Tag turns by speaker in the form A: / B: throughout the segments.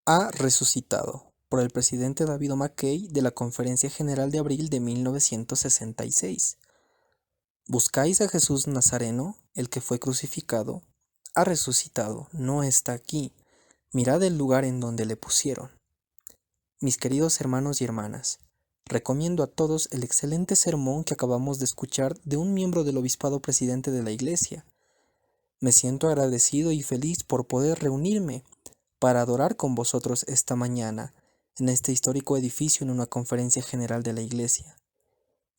A: Ha resucitado, por el presidente David O. McKay de la Conferencia General de abril de 1966. ¿Buscáis a Jesús Nazareno, el que fue crucificado? Ha resucitado, no está aquí. Mirad el lugar en donde le pusieron. Mis queridos hermanos y hermanas, recomiendo a todos el excelente sermón que acabamos de escuchar de un miembro del obispado presidente de la Iglesia. Me siento agradecido y feliz por poder reunirme para adorar con vosotros esta mañana en este histórico edificio en una conferencia general de la Iglesia.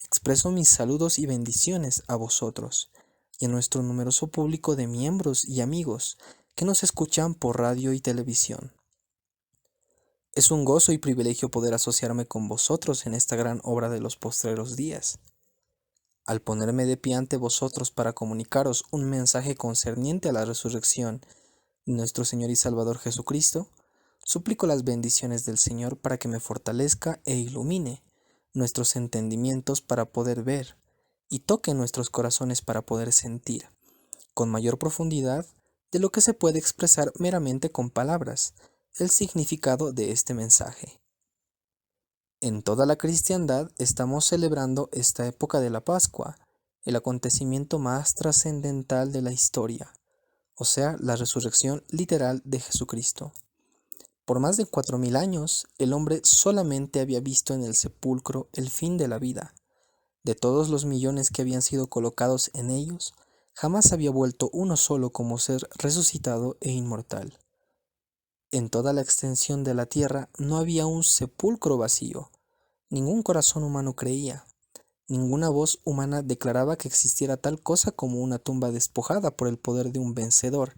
A: Expreso mis saludos y bendiciones a vosotros y a nuestro numeroso público de miembros y amigos que nos escuchan por radio y televisión. Es un gozo y privilegio poder asociarme con vosotros en esta gran obra de los postreros días. Al ponerme de pie ante vosotros para comunicaros un mensaje concerniente a la resurrección de nuestro Señor y Salvador Jesucristo, suplico las bendiciones del Señor para que me fortalezca e ilumine nuestros entendimientos para poder ver y toque nuestros corazones para poder sentir, con mayor profundidad de lo que se puede expresar meramente con palabras, el significado de este mensaje. En toda la cristiandad estamos celebrando esta época de la Pascua, el acontecimiento más trascendental de la historia, o sea, la resurrección literal de Jesucristo. Por más de 4000 años, el hombre solamente había visto en el sepulcro el fin de la vida. De todos los millones que habían sido colocados en ellos, jamás había vuelto uno solo como ser resucitado e inmortal. En toda la extensión de la tierra no había un sepulcro vacío. Ningún corazón humano creía. Ninguna voz humana declaraba que existiera tal cosa como una tumba despojada por el poder de un vencedor,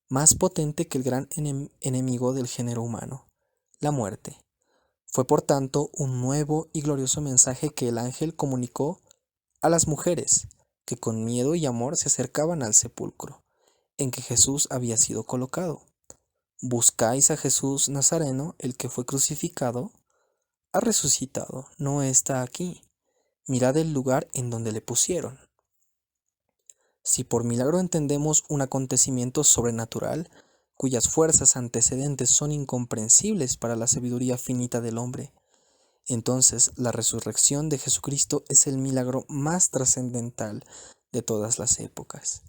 A: más potente que el gran enemigo del género humano, la muerte. Fue por tanto un nuevo y glorioso mensaje que el ángel comunicó a las mujeres, que con miedo y amor se acercaban al sepulcro, en que Jesús había sido colocado. ¿Buscáis a Jesús Nazareno, el que fue crucificado? Ha resucitado, no está aquí. Mirad el lugar en donde le pusieron. Si por milagro entendemos un acontecimiento sobrenatural, cuyas fuerzas antecedentes son incomprensibles para la sabiduría finita del hombre, entonces la resurrección de Jesucristo es el milagro más trascendental de todas las épocas.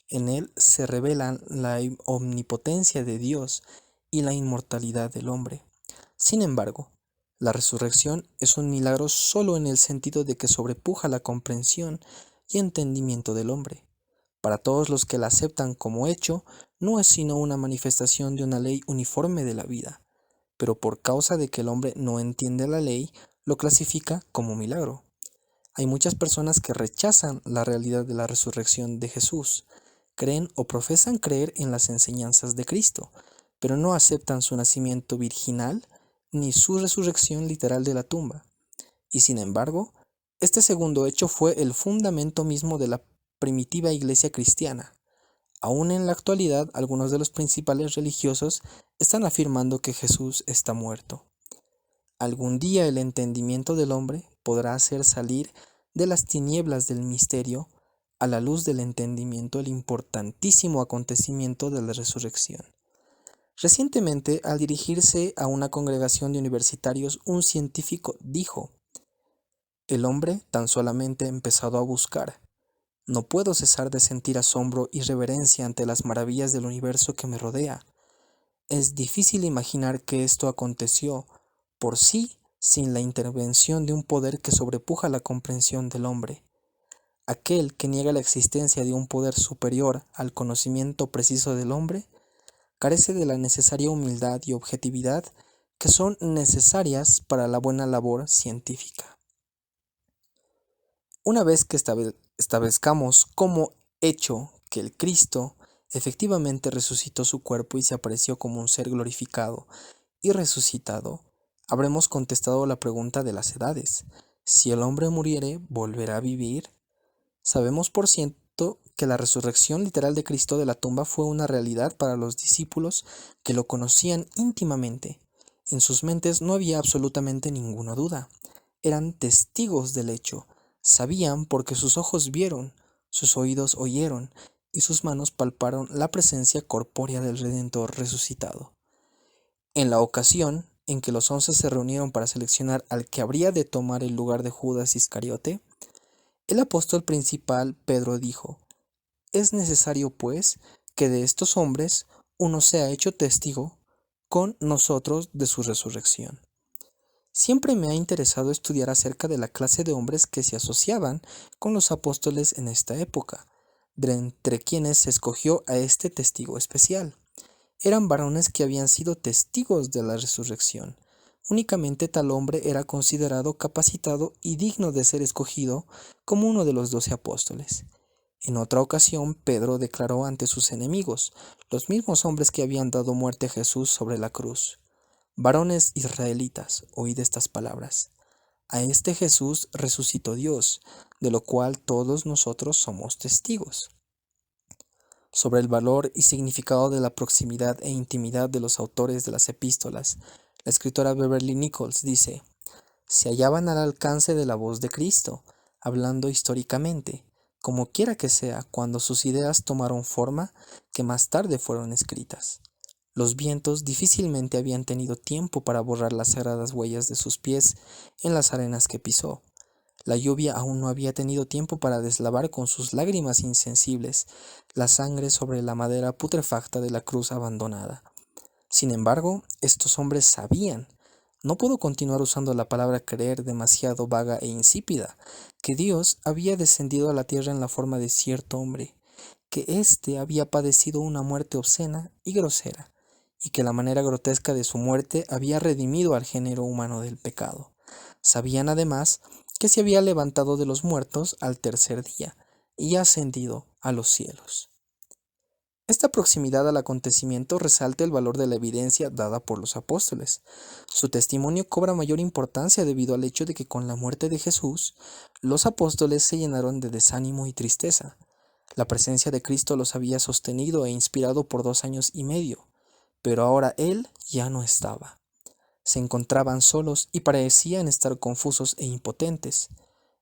A: En él se revelan la omnipotencia de Dios y la inmortalidad del hombre. Sin embargo, la resurrección es un milagro solo en el sentido de que sobrepuja la comprensión y entendimiento del hombre. Para todos los que la aceptan como hecho, no es sino una manifestación de una ley uniforme de la vida, pero por causa de que el hombre no entiende la ley, lo clasifica como milagro. Hay muchas personas que rechazan la realidad de la resurrección de Jesús, creen o profesan creer en las enseñanzas de Cristo, pero no aceptan su nacimiento virginal ni su resurrección literal de la tumba. Y sin embargo, este segundo hecho fue el fundamento mismo de la primitiva iglesia cristiana. Aún en la actualidad, algunos de los principales religiosos están afirmando que Jesús está muerto. Algún día el entendimiento del hombre podrá hacer salir de las tinieblas del misterio a la luz del entendimiento el importantísimo acontecimiento de la resurrección. Recientemente, al dirigirse a una congregación de universitarios, un científico dijo: "El hombre tan solamente ha empezado a buscar. No puedo cesar de sentir asombro y reverencia ante las maravillas del universo que me rodea. Es difícil imaginar que esto aconteció por sí sin la intervención de un poder que sobrepuja la comprensión del hombre. Aquel que niega la existencia de un poder superior al conocimiento preciso del hombre carece de la necesaria humildad y objetividad que son necesarias para la buena labor científica". Una vez que establezcamos como hecho que el Cristo efectivamente resucitó su cuerpo y se apareció como un ser glorificado y resucitado, habremos contestado la pregunta de las edades. Si el hombre muriere, ¿volverá a vivir? Sabemos por cierto que la resurrección literal de Cristo de la tumba fue una realidad para los discípulos que lo conocían íntimamente. En sus mentes no había absolutamente ninguna duda. Eran testigos del hecho. Sabían porque sus ojos vieron, sus oídos oyeron y sus manos palparon la presencia corpórea del Redentor resucitado. En la ocasión en que los 11 se reunieron para seleccionar al que habría de tomar el lugar de Judas Iscariote, el apóstol principal Pedro dijo: Es necesario, pues, que de estos hombres uno sea hecho testigo con nosotros de su resurrección. Siempre me ha interesado estudiar acerca de la clase de hombres que se asociaban con los apóstoles en esta época, de entre quienes se escogió a este testigo especial. Eran varones que habían sido testigos de la resurrección. Únicamente tal hombre era considerado capacitado y digno de ser escogido como uno de los 12 apóstoles. En otra ocasión, Pedro declaró ante sus enemigos, los mismos hombres que habían dado muerte a Jesús sobre la cruz: Varones israelitas, oíd estas palabras. A este Jesús resucitó Dios, de lo cual todos nosotros somos testigos. Sobre el valor y significado de la proximidad e intimidad de los autores de las epístolas, la escritora Beverly Nichols dice: se hallaban al alcance de la voz de Cristo, hablando históricamente, como quiera que sea, cuando sus ideas tomaron forma, que más tarde fueron escritas. Los vientos difícilmente habían tenido tiempo para borrar las sagradas huellas de sus pies en las arenas que pisó. La lluvia aún no había tenido tiempo para deslavar con sus lágrimas insensibles la sangre sobre la madera putrefacta de la cruz abandonada. Sin embargo, estos hombres sabían, no puedo continuar usando la palabra creer demasiado vaga e insípida, que Dios había descendido a la tierra en la forma de cierto hombre, que éste había padecido una muerte obscena y grosera, y que la manera grotesca de su muerte había redimido al género humano del pecado. Sabían además que se había levantado de los muertos al tercer día y ascendido a los cielos. Esta proximidad al acontecimiento resalta el valor de la evidencia dada por los apóstoles. Su testimonio cobra mayor importancia debido al hecho de que con la muerte de Jesús, los apóstoles se llenaron de desánimo y tristeza. La presencia de Cristo los había sostenido e inspirado por 2 años y medio, pero ahora Él ya no estaba. Se encontraban solos y parecían estar confusos e impotentes.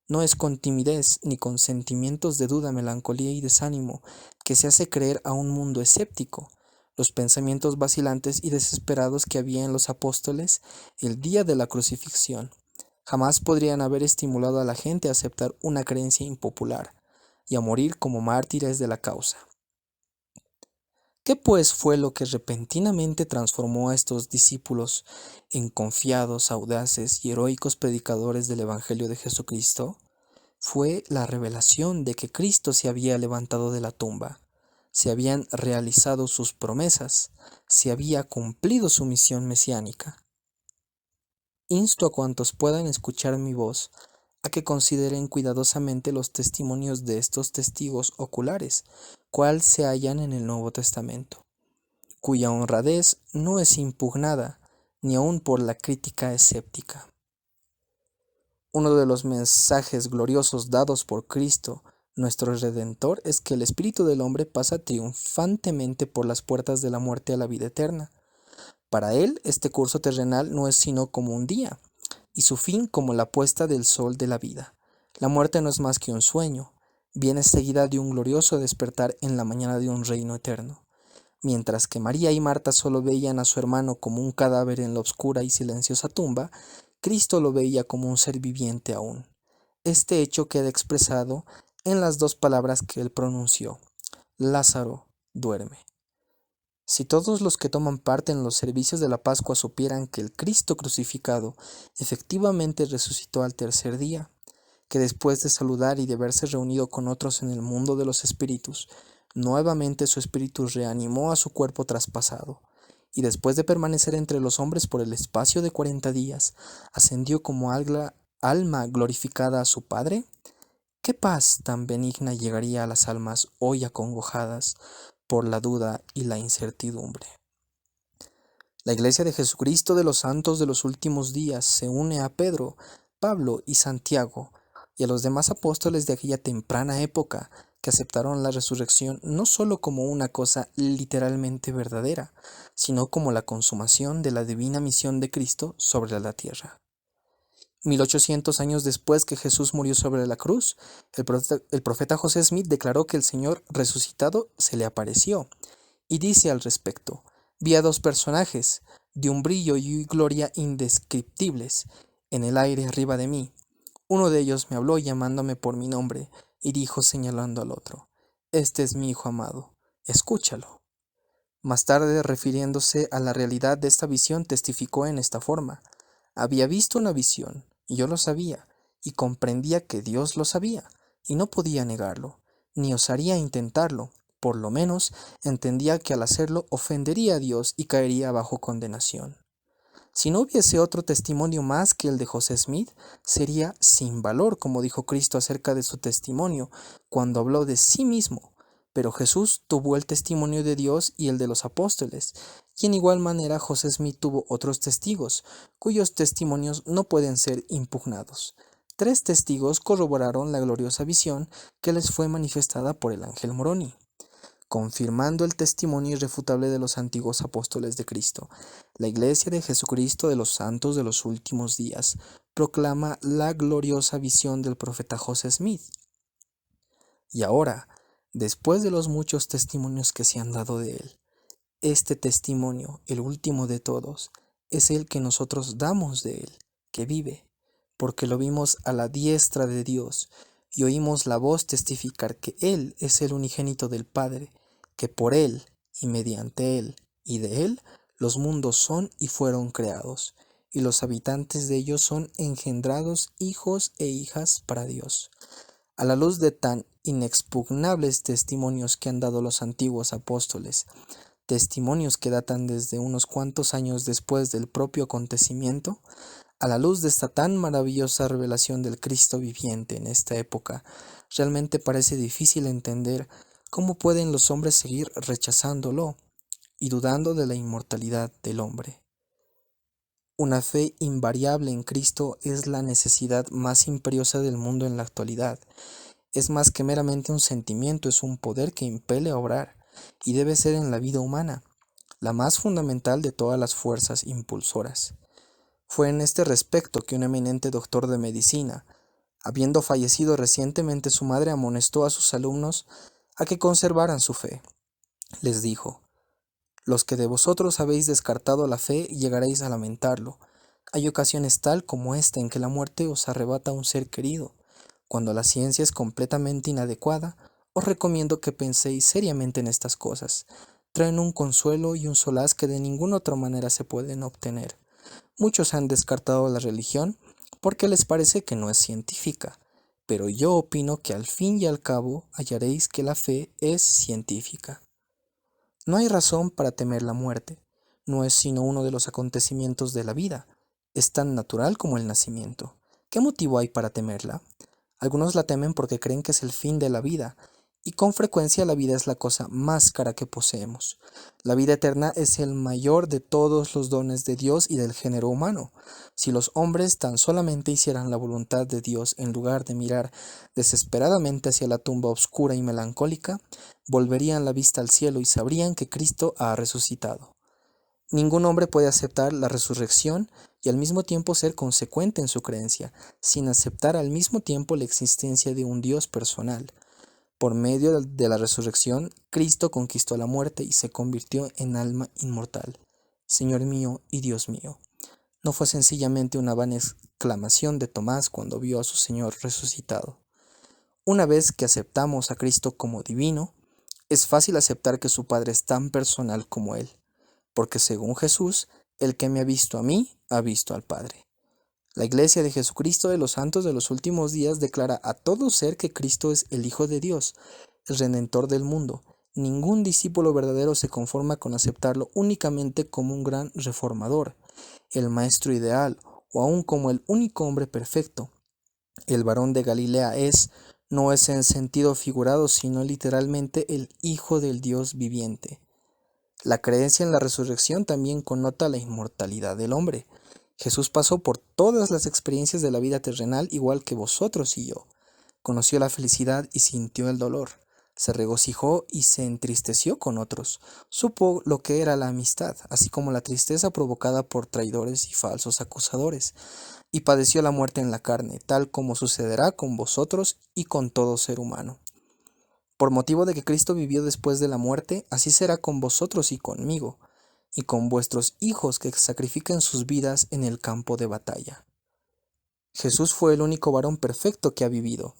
A: No es con timidez ni con sentimientos de duda, melancolía y desánimo que se hace creer a un mundo escéptico. Los pensamientos vacilantes y desesperados que había en los apóstoles el día de la crucifixión jamás podrían haber estimulado a la gente a aceptar una creencia impopular y a morir como mártires de la causa. ¿Qué pues fue lo que repentinamente transformó a estos discípulos en confiados, audaces y heroicos predicadores del Evangelio de Jesucristo? Fue la revelación de que Cristo se había levantado de la tumba, se habían realizado sus promesas, se había cumplido su misión mesiánica. Insto a cuantos puedan escuchar mi voz a que consideren cuidadosamente los testimonios de estos testigos oculares, cual se hallan en el Nuevo Testamento, cuya honradez no es impugnada ni aun por la crítica escéptica. Uno de los mensajes gloriosos dados por Cristo, nuestro Redentor, es que el espíritu del hombre pasa triunfantemente por las puertas de la muerte a la vida eterna. Para él, este curso terrenal no es sino como un día, y su fin como la puesta del sol de la vida. La muerte no es más que un sueño, viene seguida de un glorioso despertar en la mañana de un reino eterno. Mientras que María y Marta solo veían a su hermano como un cadáver en la oscura y silenciosa tumba, Cristo lo veía como un ser viviente aún. Este hecho queda expresado en las 2 palabras que él pronunció: Lázaro, duerme. Si todos los que toman parte en los servicios de la Pascua supieran que el Cristo crucificado efectivamente resucitó al tercer día, que después de saludar y de verse reunido con otros en el mundo de los espíritus, nuevamente su espíritu reanimó a su cuerpo traspasado, y después de permanecer entre los hombres por el espacio de 40 días, ascendió como alma glorificada a su Padre, ¿qué paz tan benigna llegaría a las almas hoy acongojadas por la duda y la incertidumbre? La Iglesia de Jesucristo de los Santos de los Últimos Días se une a Pedro, Pablo y Santiago y a los demás apóstoles de aquella temprana época que aceptaron la resurrección no sólo como una cosa literalmente verdadera, sino como la consumación de la divina misión de Cristo sobre la tierra. 1800 años después que Jesús murió sobre la cruz, el profeta José Smith declaró que el Señor resucitado se le apareció y dice al respecto: vi a 2 personajes, de un brillo y gloria indescriptibles, en el aire arriba de mí. Uno de ellos me habló llamándome por mi nombre, y dijo señalando al otro: Este es mi hijo amado, escúchalo. Más tarde, refiriéndose a la realidad de esta visión, testificó en esta forma: Había visto una visión, y yo lo sabía, y comprendía que Dios lo sabía, y no podía negarlo, ni osaría intentarlo. Por lo menos entendía que al hacerlo ofendería a Dios y caería bajo condenación. Si no hubiese otro testimonio más que el de José Smith, sería sin valor, como dijo Cristo acerca de su testimonio, cuando habló de sí mismo. Pero Jesús tuvo el testimonio de Dios y el de los apóstoles, y en igual manera José Smith tuvo otros testigos, cuyos testimonios no pueden ser impugnados. 3 testigos corroboraron la gloriosa visión que les fue manifestada por el ángel Moroni, confirmando el testimonio irrefutable de los antiguos apóstoles de Cristo. La Iglesia de Jesucristo de los Santos de los Últimos Días proclama la gloriosa visión del profeta José Smith. Y ahora, después de los muchos testimonios que se han dado de él, este testimonio, el último de todos, es el que nosotros damos de él, que vive, porque lo vimos a la diestra de Dios y oímos la voz testificar que Él es el unigénito del Padre, que por Él y mediante Él y de Él los mundos son y fueron creados, y los habitantes de ellos son engendrados hijos e hijas para Dios. A la luz de tan inexpugnables testimonios que han dado los antiguos apóstoles, testimonios que datan desde unos cuantos años después del propio acontecimiento, a la luz de esta tan maravillosa revelación del Cristo viviente en esta época, realmente parece difícil entender cómo pueden los hombres seguir rechazándolo y dudando de la inmortalidad del hombre. Una fe invariable en Cristo es la necesidad más imperiosa del mundo en la actualidad. Es más que meramente un sentimiento, es un poder que impele a obrar, y debe ser en la vida humana, la más fundamental de todas las fuerzas impulsoras. Fue en este respecto que un eminente doctor de medicina, habiendo fallecido recientemente su madre, amonestó a sus alumnos a que conservaran su fe. Les dijo: Los que de vosotros habéis descartado la fe llegaréis a lamentarlo. Hay ocasiones tal como esta en que la muerte os arrebata a un ser querido. Cuando la ciencia es completamente inadecuada, os recomiendo que penséis seriamente en estas cosas. Traen un consuelo y un solaz que de ninguna otra manera se pueden obtener. Muchos han descartado la religión porque les parece que no es científica, pero yo opino que al fin y al cabo hallaréis que la fe es científica. No hay razón para temer la muerte, no es sino uno de los acontecimientos de la vida, es tan natural como el nacimiento. ¿Qué motivo hay para temerla? Algunos la temen porque creen que es el fin de la vida, y con frecuencia la vida es la cosa más cara que poseemos. La vida eterna es el mayor de todos los dones de Dios y del género humano. Si los hombres tan solamente hicieran la voluntad de Dios en lugar de mirar desesperadamente hacia la tumba oscura y melancólica, volverían la vista al cielo y sabrían que Cristo ha resucitado. Ningún hombre puede aceptar la resurrección y al mismo tiempo ser consecuente en su creencia, sin aceptar al mismo tiempo la existencia de un Dios personal. Por medio de la resurrección, Cristo conquistó la muerte y se convirtió en alma inmortal. Señor mío y Dios mío. No fue sencillamente una vana exclamación de Tomás cuando vio a su Señor resucitado. Una vez que aceptamos a Cristo como divino, es fácil aceptar que su Padre es tan personal como Él, porque según Jesús, el que me ha visto a mí, ha visto al Padre. La Iglesia de Jesucristo de los Santos de los Últimos Días declara a todo ser que Cristo es el Hijo de Dios, el Redentor del mundo. Ningún discípulo verdadero se conforma con aceptarlo únicamente como un gran reformador, el Maestro ideal, o aún como el único hombre perfecto. El varón de Galilea no es en sentido figurado, sino literalmente el Hijo del Dios viviente. La creencia en la resurrección también connota la inmortalidad del hombre. Jesús pasó por todas las experiencias de la vida terrenal igual que vosotros y yo. Conoció la felicidad y sintió el dolor. Se regocijó y se entristeció con otros. Supo lo que era la amistad, así como la tristeza provocada por traidores y falsos acusadores. Y padeció la muerte en la carne, tal como sucederá con vosotros y con todo ser humano. Por motivo de que Cristo vivió después de la muerte, así será con vosotros y conmigo. y con vuestros hijos que sacrifiquen sus vidas en el campo de batalla. Jesús fue el único varón perfecto que ha vivido.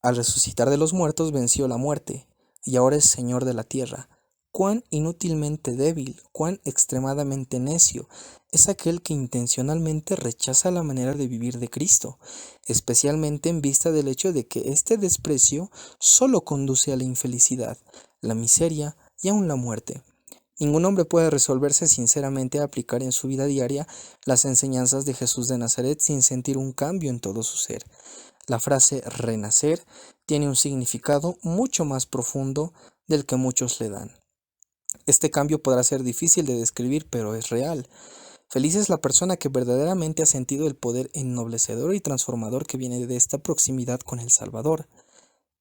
A: Al resucitar de los muertos venció la muerte, y ahora es Señor de la tierra. Cuán inútilmente débil, cuán extremadamente necio es aquel que intencionalmente rechaza la manera de vivir de Cristo, especialmente en vista del hecho de que este desprecio solo conduce a la infelicidad, la miseria y aun la muerte. Ningún hombre puede resolverse sinceramente a aplicar en su vida diaria las enseñanzas de Jesús de Nazaret sin sentir un cambio en todo su ser. La frase renacer tiene un significado mucho más profundo del que muchos le dan. Este cambio podrá ser difícil de describir, pero es real. Feliz es la persona que verdaderamente ha sentido el poder ennoblecedor y transformador que viene de esta proximidad con el Salvador,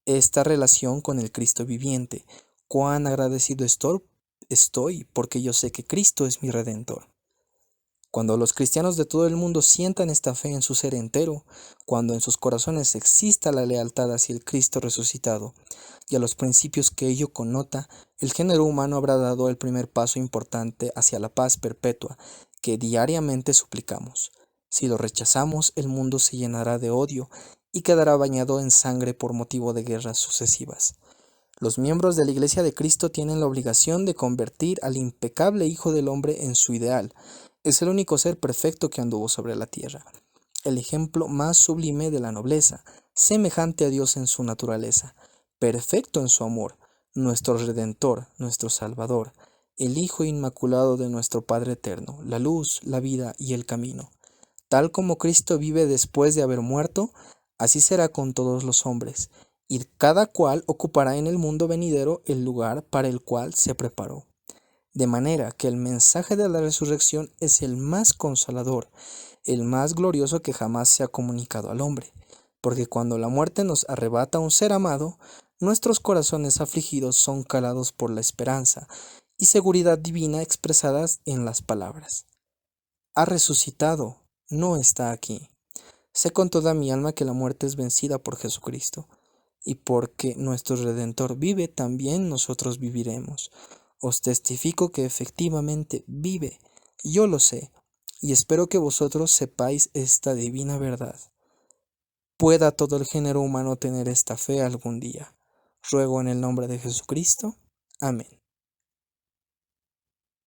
A: esta relación con el Cristo viviente. Cuán agradecido estoy porque yo sé que Cristo es mi Redentor. Cuando los cristianos de todo el mundo sientan esta fe en su ser entero, cuando en sus corazones exista la lealtad hacia el Cristo resucitado y a los principios que ello connota, el género humano habrá dado el primer paso importante hacia la paz perpetua que diariamente suplicamos. Si lo rechazamos, el mundo se llenará de odio y quedará bañado en sangre por motivo de guerras sucesivas. Los miembros de la Iglesia de Cristo tienen la obligación de convertir al impecable Hijo del Hombre en su ideal. Es el único ser perfecto que anduvo sobre la tierra, el ejemplo más sublime de la nobleza, semejante a Dios en su naturaleza, perfecto en su amor, nuestro Redentor, nuestro Salvador, el Hijo inmaculado de nuestro Padre eterno, la luz, la vida y el camino. Tal como Cristo vive después de haber muerto, así será con todos los hombres, y cada cual ocupará en el mundo venidero el lugar para el cual se preparó. De manera que el mensaje de la resurrección es el más consolador, el más glorioso que jamás se ha comunicado al hombre, porque cuando la muerte nos arrebata a un ser amado, nuestros corazones afligidos son calados por la esperanza y seguridad divina expresadas en las palabras: ha resucitado, no está aquí. Sé con toda mi alma que la muerte es vencida por Jesucristo, y porque nuestro Redentor vive, también nosotros viviremos. Os testifico que efectivamente vive, yo lo sé, y espero que vosotros sepáis esta divina verdad. Pueda todo el género humano tener esta fe algún día. Ruego en el nombre de Jesucristo. Amén.